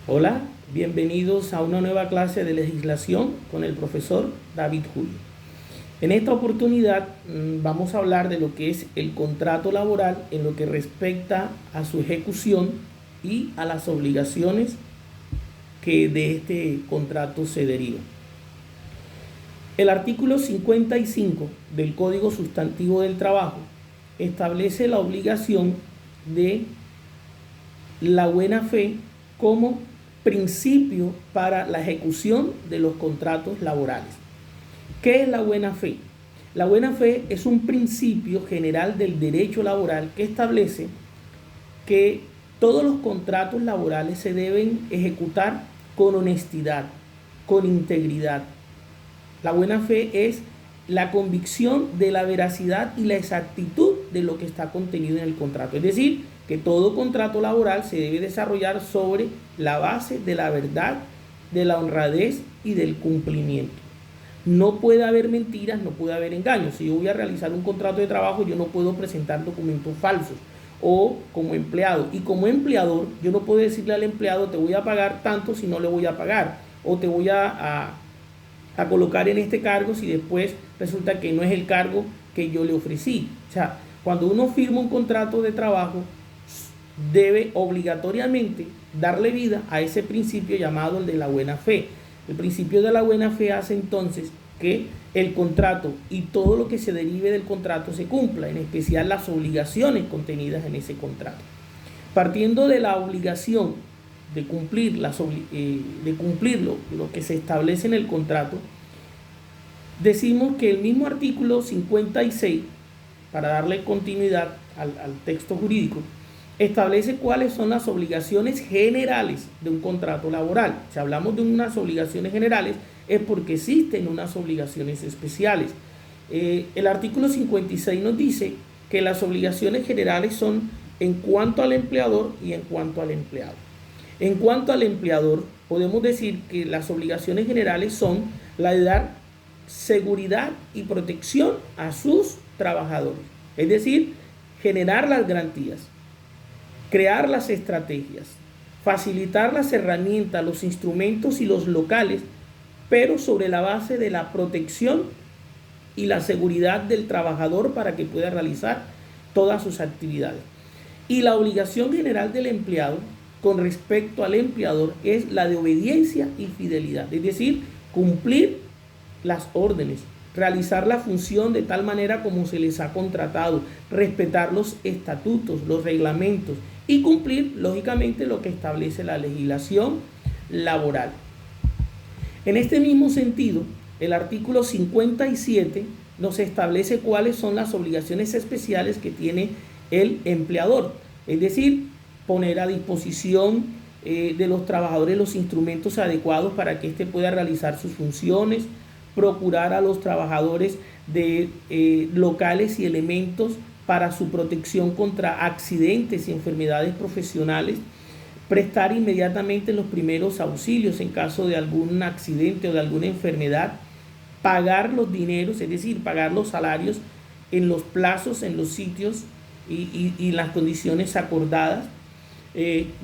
Hola, bienvenidos a una nueva clase de legislación con el profesor David Julio. En esta oportunidad vamos a hablar de lo que es el contrato laboral en lo que respecta a su ejecución y a las obligaciones que de este contrato se derivan. El artículo 55 del Código Sustantivo del Trabajo establece la obligación de la buena fe como principio para la ejecución de los contratos laborales. ¿Qué es la buena fe? La buena fe es un principio general del derecho laboral que establece que todos los contratos laborales se deben ejecutar con honestidad, con integridad. La buena fe es la convicción de la veracidad y la exactitud de lo que está contenido en el contrato. Es decir, que todo contrato laboral se debe desarrollar sobre la base de la verdad, de la honradez y del cumplimiento. No puede haber mentiras, no puede haber engaños. Si yo voy a realizar un contrato de trabajo, yo no puedo presentar documentos falsos o como empleado. Y como empleador, yo no puedo decirle al empleado, te voy a pagar tanto si no le voy a pagar. O te voy a colocar en este cargo si después resulta que no es el cargo que yo le ofrecí. O sea, cuando uno firma un contrato de trabajo, debe obligatoriamente darle vida a ese principio llamado el de la buena fe. El principio de la buena fe hace entonces que el contrato y todo lo que se derive del contrato se cumpla, en especial las obligaciones contenidas en ese contrato. Partiendo de la obligación de cumplir, lo que se establece en el contrato, decimos que el mismo artículo 56, para darle continuidad al texto jurídico, establece cuáles son las obligaciones generales de un contrato laboral. Si hablamos de unas obligaciones generales, es porque existen unas obligaciones especiales. El artículo 56 nos dice que las obligaciones generales son en cuanto al empleador y en cuanto al empleado. En cuanto al empleador, podemos decir que las obligaciones generales son la de dar seguridad y protección a sus trabajadores. Es decir, generar las garantías, crear las estrategias, facilitar las herramientas, los instrumentos y los locales, pero sobre la base de la protección y la seguridad del trabajador para que pueda realizar todas sus actividades. Y la obligación general del empleado con respecto al empleador es la de obediencia y fidelidad, es decir, cumplir las órdenes, realizar la función de tal manera como se les ha contratado, respetar los estatutos, los reglamentos y cumplir, lógicamente, lo que establece la legislación laboral. En este mismo sentido, el artículo 57 nos establece cuáles son las obligaciones especiales que tiene el empleador, es decir, poner a disposición de los trabajadores los instrumentos adecuados para que éste pueda realizar sus funciones, procurar a los trabajadores de locales y elementos para su protección contra accidentes y enfermedades profesionales, prestar inmediatamente los primeros auxilios en caso de algún accidente o de alguna enfermedad, pagar los dineros, es decir, pagar los salarios en los plazos, en los sitios y las condiciones acordadas,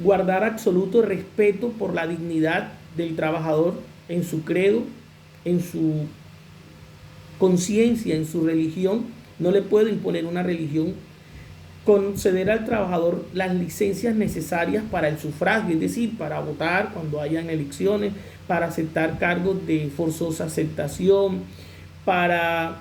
guardar absoluto respeto por la dignidad del trabajador en su credo, en su conciencia, en su religión. No le puedo imponer una religión. Conceder al trabajador las licencias necesarias para el sufragio, es decir, para votar cuando hayan elecciones, para aceptar cargos de forzosa aceptación, para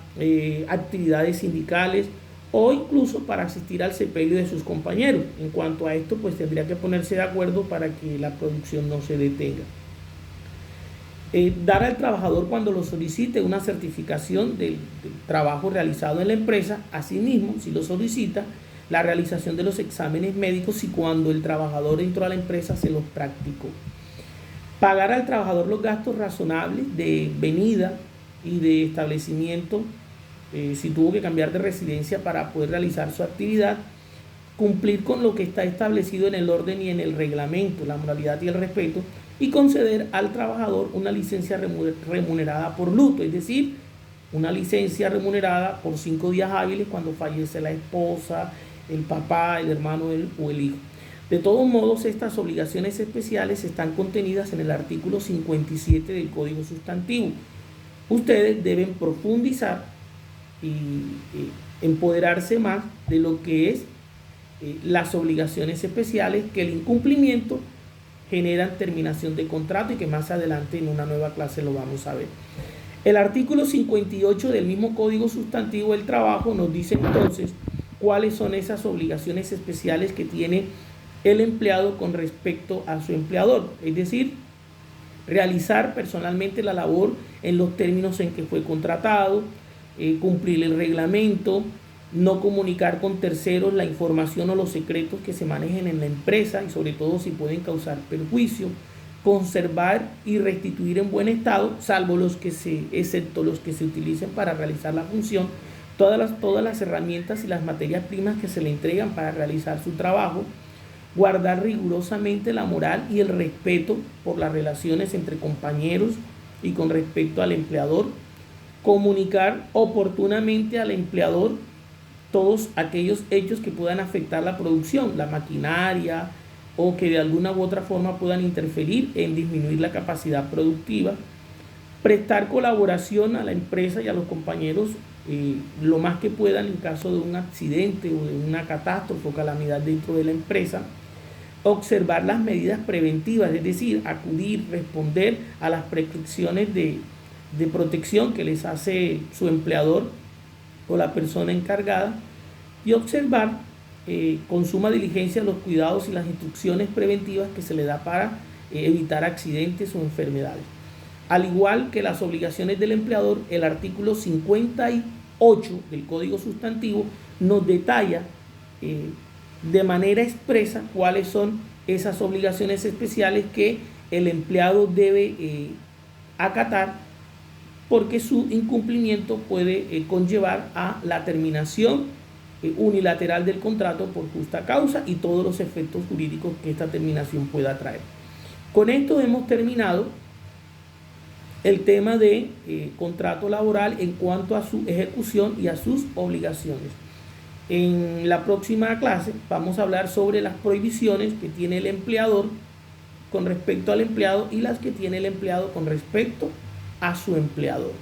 actividades sindicales o incluso para asistir al sepelio de sus compañeros. En cuanto a esto, pues tendría que ponerse de acuerdo para que la producción no se detenga. Dar al trabajador, cuando lo solicite, una certificación del trabajo realizado en la empresa. Asimismo, si lo solicita, la realización de los exámenes médicos y cuando el trabajador entró a la empresa se los practicó. Pagar al trabajador los gastos razonables de venida y de establecimiento, si tuvo que cambiar de residencia para poder realizar su actividad. Cumplir con lo que está establecido en el orden y en el reglamento, la moralidad y el respeto, y conceder al trabajador una licencia remunerada por luto, es decir, una licencia remunerada por 5 días hábiles cuando fallece la esposa, el papá, el hermano o el hijo. De todos modos, estas obligaciones especiales están contenidas en el artículo 57 del Código Sustantivo. Ustedes deben profundizar y empoderarse más de lo que es las obligaciones especiales, que el incumplimiento generan terminación de contrato y que más adelante en una nueva clase lo vamos a ver. El artículo 58 del mismo Código Sustantivo del Trabajo nos dice entonces cuáles son esas obligaciones especiales que tiene el empleado con respecto a su empleador, es decir, realizar personalmente la labor en los términos en que fue contratado, cumplir el reglamento, no comunicar con terceros la información o los secretos que se manejen en la empresa y sobre todo si pueden causar perjuicio, conservar y restituir en buen estado, excepto los que se utilicen para realizar la función, todas las herramientas y las materias primas que se le entregan para realizar su trabajo, guardar rigurosamente la moral y el respeto por las relaciones entre compañeros y con respecto al empleador, comunicar oportunamente al empleador todos aquellos hechos que puedan afectar la producción, la maquinaria, o que de alguna u otra forma puedan interferir en disminuir la capacidad productiva, prestar colaboración a la empresa y a los compañeros lo más que puedan en caso de un accidente o de una catástrofe o calamidad dentro de la empresa, observar las medidas preventivas, es decir, acudir, responder a las prescripciones de protección que les hace su empleador o la persona encargada, y observar con suma diligencia los cuidados y las instrucciones preventivas que se le da para evitar accidentes o enfermedades. Al igual que las obligaciones del empleador, el artículo 58 del Código Sustantivo nos detalla de manera expresa cuáles son esas obligaciones especiales que el empleado debe acatar, porque su incumplimiento puede conllevar a la terminación unilateral del contrato por justa causa y todos los efectos jurídicos que esta terminación pueda traer. Con esto hemos terminado el tema de contrato laboral en cuanto a su ejecución y a sus obligaciones. En la próxima clase vamos a hablar sobre las prohibiciones que tiene el empleador con respecto al empleado y las que tiene el empleado con respecto a su empleador.